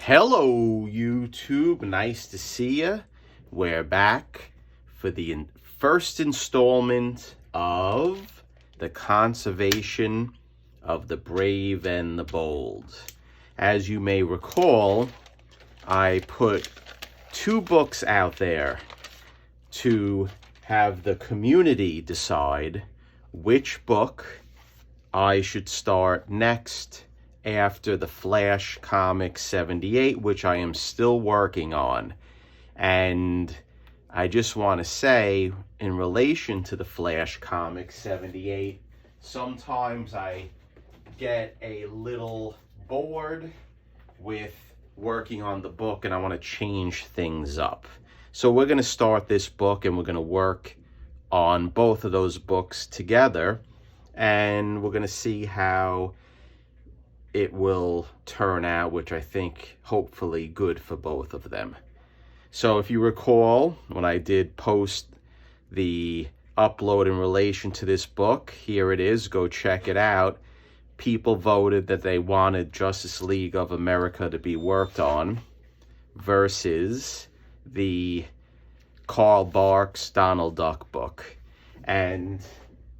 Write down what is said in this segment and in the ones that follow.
Hello, YouTube. Nice to see you. We're back for the first installment of the conservation of the brave and the bold. As you may recall, I put 2 books out there to have the community decide which book I should start next after the Flash Comic 78, which I am still working on. And I just want to say, in relation to the Flash Comic 78, sometimes I get a little bored with working on the book and I want to change things up. So we're going to start this book and we're going to work on both of those books together, and we're going to see how it will turn out, which I think hopefully good for both of them. So if you recall, when I did post the upload in relation to this book, here it is, go check it out. People voted that they wanted Justice League of America to be worked on versus the Carl Barks Donald Duck book. And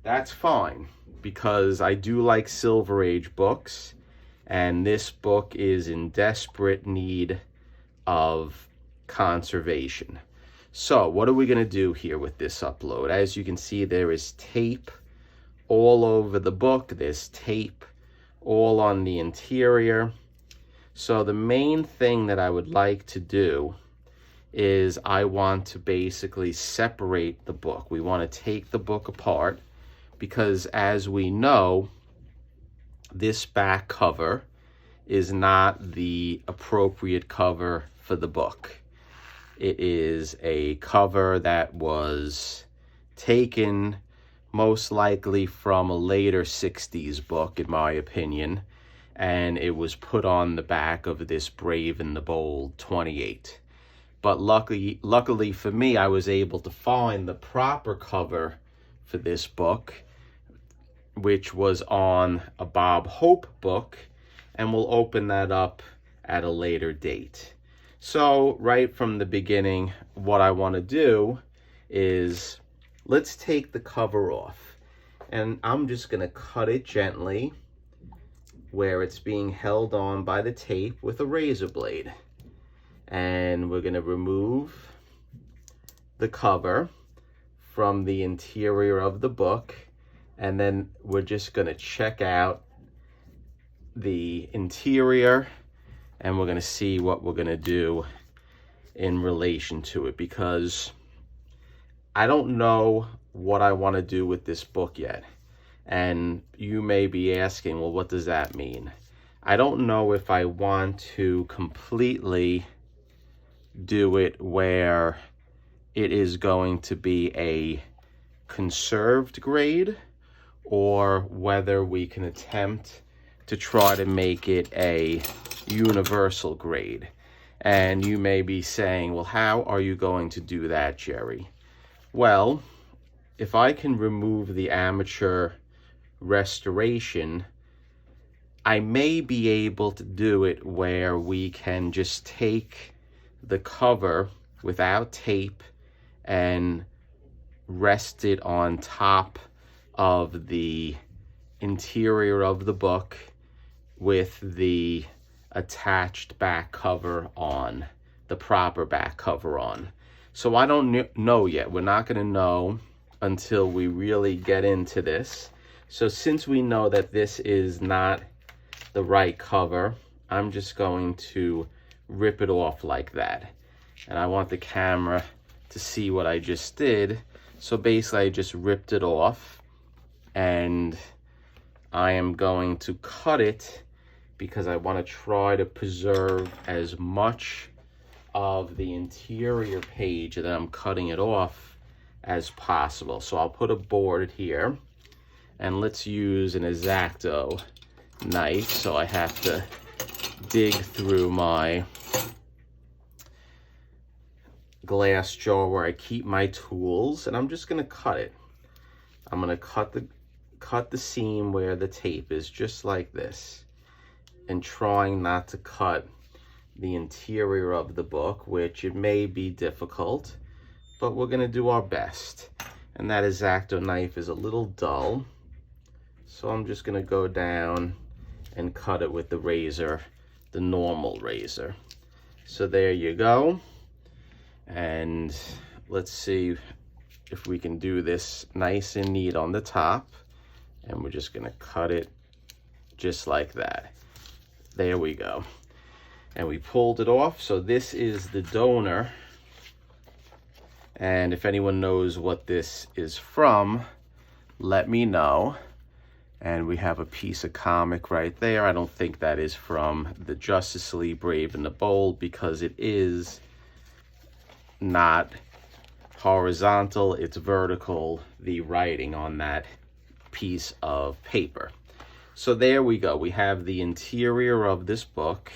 that's fine, because I do like Silver Age books, and this book is in desperate need of conservation. So what are we going to do here with this upload? As you can see, there is tape all over the book. There's tape all on the interior. So the main thing that I would like to do is I want to basically separate the book. We want to take the book apart because, as we know, this back cover is not the appropriate cover for the book. It is a cover that was taken most likely from a later 60s book, in my opinion, and it was put on the back of this Brave and the Bold 28. But luckily for me, I was able to find the proper cover for this book, which was on a Bob Hope book, and we'll open that up at a later date. So right from the beginning, what I want to do is let's take the cover off, and I'm just going to cut it gently where it's being held on by the tape with a razor blade. And we're going to remove the cover from the interior of the book, and then we're just going to check out the interior, and we're going to see what we're going to do in relation to it, because I don't know what I want to do with this book yet. And you may be asking, well, what does that mean? I don't know if I want to completely do it where it is going to be a conserved grade, or whether we can attempt to try to make it a universal grade. And you may be saying, well, how are you going to do that, Jerry? Well, if I can remove the amateur restoration, I may be able to do it where we can just take the cover without tape and rest it on top of the interior of the book with the attached back cover on, the proper back cover on. So I don't know yet. We're not going to know until we really get into this. So since we know that this is not the right cover, I'm just going to rip it off like that. And I want the camera to see what I just did. So basically I just ripped it off, and I am going to cut it because I want to try to preserve as much of the interior page that I'm cutting it off as possible. So I'll put a board here, and let's use an X-Acto knife. So I have to dig through my glass jar where I keep my tools, and I'm just going to cut it. I'm going to cut the seam where the tape is, just like this, and trying not to cut the interior of the book, which it may be difficult, but we're going to do our best. And that X-Acto knife is a little dull, so I'm just going to go down and cut it with the razor, the normal razor. So there you go. And let's see if we can do this nice and neat on the top. And we're just going to cut it just like that. There we go. And we pulled it off. So this is the donor. And if anyone knows what this is from, let me know. And we have a piece of comic right there. I don't think that is from the Justice League Brave and the Bold, because it is not horizontal, it's vertical, the writing on that piece of paper. So there we go. We have the interior of this book.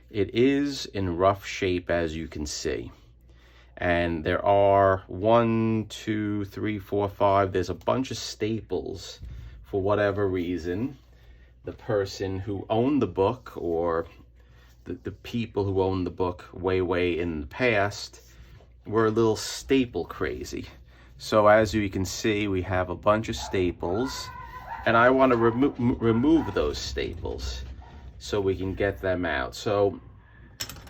It is in rough shape, as you can see. And there are 1, 2, 3, 4, 5. There's a bunch of staples. For whatever reason, the person who owned the book, or the people who owned the book way in the past, were a little staple crazy. So as you can see, we have a bunch of staples, and I want to remove those staples so we can get them out. So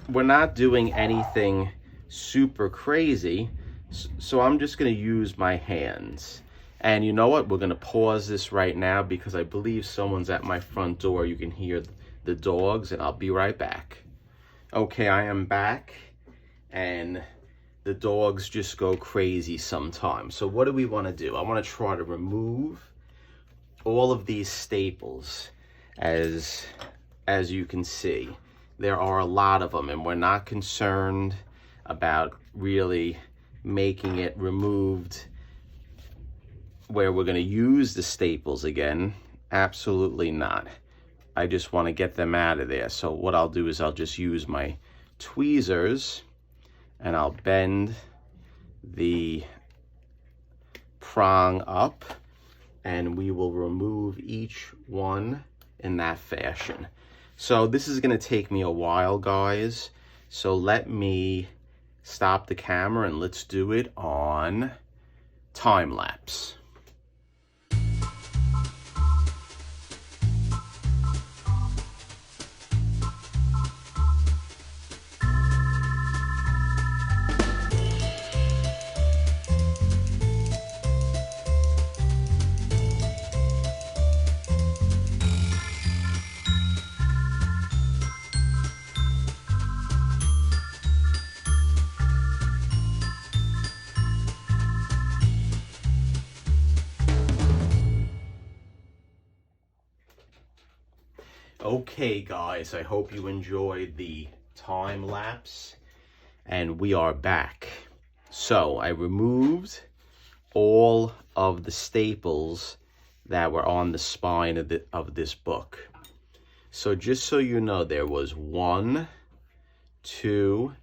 we're not doing anything super crazy, so I'm just going to use my hands. And you know what? We're going to pause this right now because I believe someone's at my front door. You can hear the dogs, and I'll be right back. Okay, I am back, and the dogs just go crazy sometimes. So what do we want to do? I want to try to remove all of these staples. As you can see, there are a lot of them, and we're not concerned about really making it removed where we're going to use the staples again. Absolutely not. I just want to get them out of there. So what I'll do is I'll just use my tweezers, and I'll bend the prong up, and we will remove each one in that fashion. So this is going to take me a while, guys. So let me stop the camera and let's do it on time lapse. Okay guys, I hope you enjoyed the time lapse, and we are back. So I removed all of the staples that were on the spine of this book. So just so you know, there was 1, 2,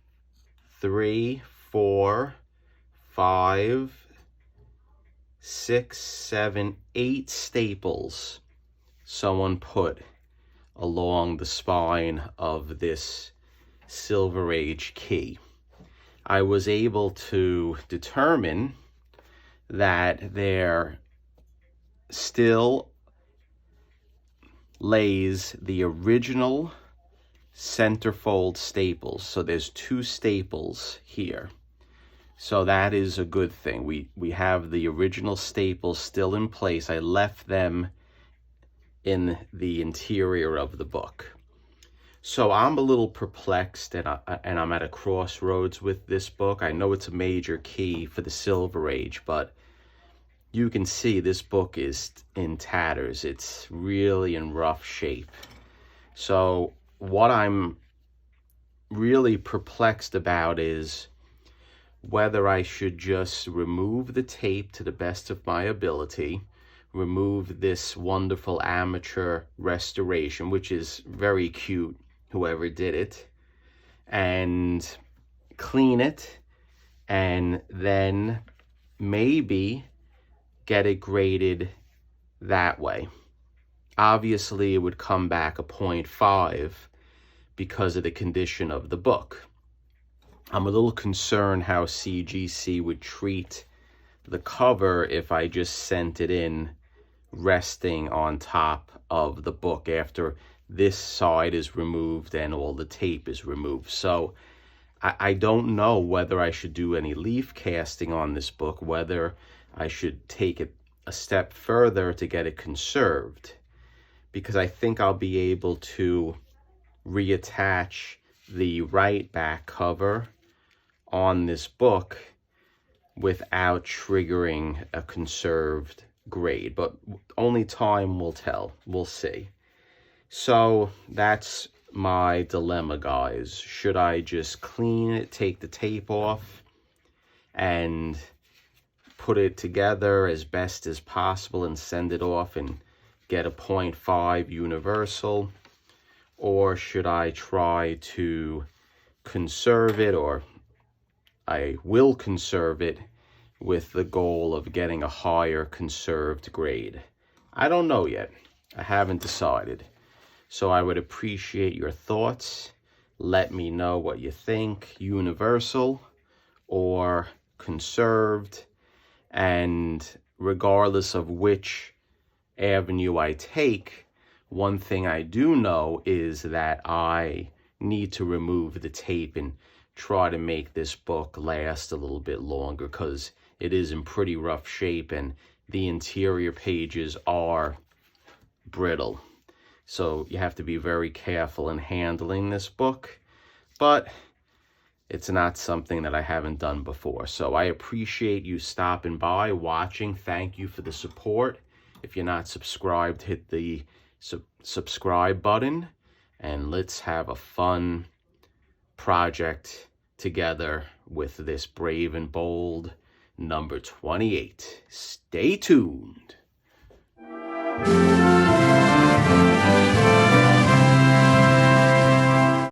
3, 4, 5, 6, 7, 8 staples someone put along the spine of this Silver Age key. I was able to determine that there still lays the original centerfold staples. So there's 2 staples here. So that is a good thing. We have the original staples still in place. I left them in the interior of the book. So I'm a little perplexed, and I'm at a crossroads with this book. I know it's a major key for the Silver Age, but you can see this book is in tatters. It's really in rough shape. So what I'm really perplexed about is whether I should just remove the tape to the best of my ability, remove this wonderful amateur restoration, which is very cute, whoever did it, and clean it, and then maybe get it graded that way. Obviously, it would come back a 0.5, because of the condition of the book. I'm a little concerned how CGC would treat the cover if I just sent it in resting on top of the book after this side is removed and all the tape is removed. So I don't know whether I should do any leaf casting on this book, whether I should take it a step further to get it conserved, because I think I'll be able to reattach the right back cover on this book without triggering a conserved grade, but only time will tell. We'll see. So that's my dilemma, guys. Should I just clean it, take the tape off, and put it together as best as possible and send it off and get a 0.5 universal? Or should I try to conserve it, or I will conserve it with the goal of getting a higher conserved grade? I don't know yet. I haven't decided. So I would appreciate your thoughts. Let me know what you think, universal or conserved. And regardless of which avenue I take, one thing I do know is that I need to remove the tape and try to make this book last a little bit longer, because it is in pretty rough shape and the interior pages are brittle. So you have to be very careful in handling this book, but it's not something that I haven't done before. So I appreciate you stopping by, watching. Thank you for the support. If you're not subscribed, hit the subscribe button, and let's have a fun project together with this Brave and Bold number 28. Stay tuned.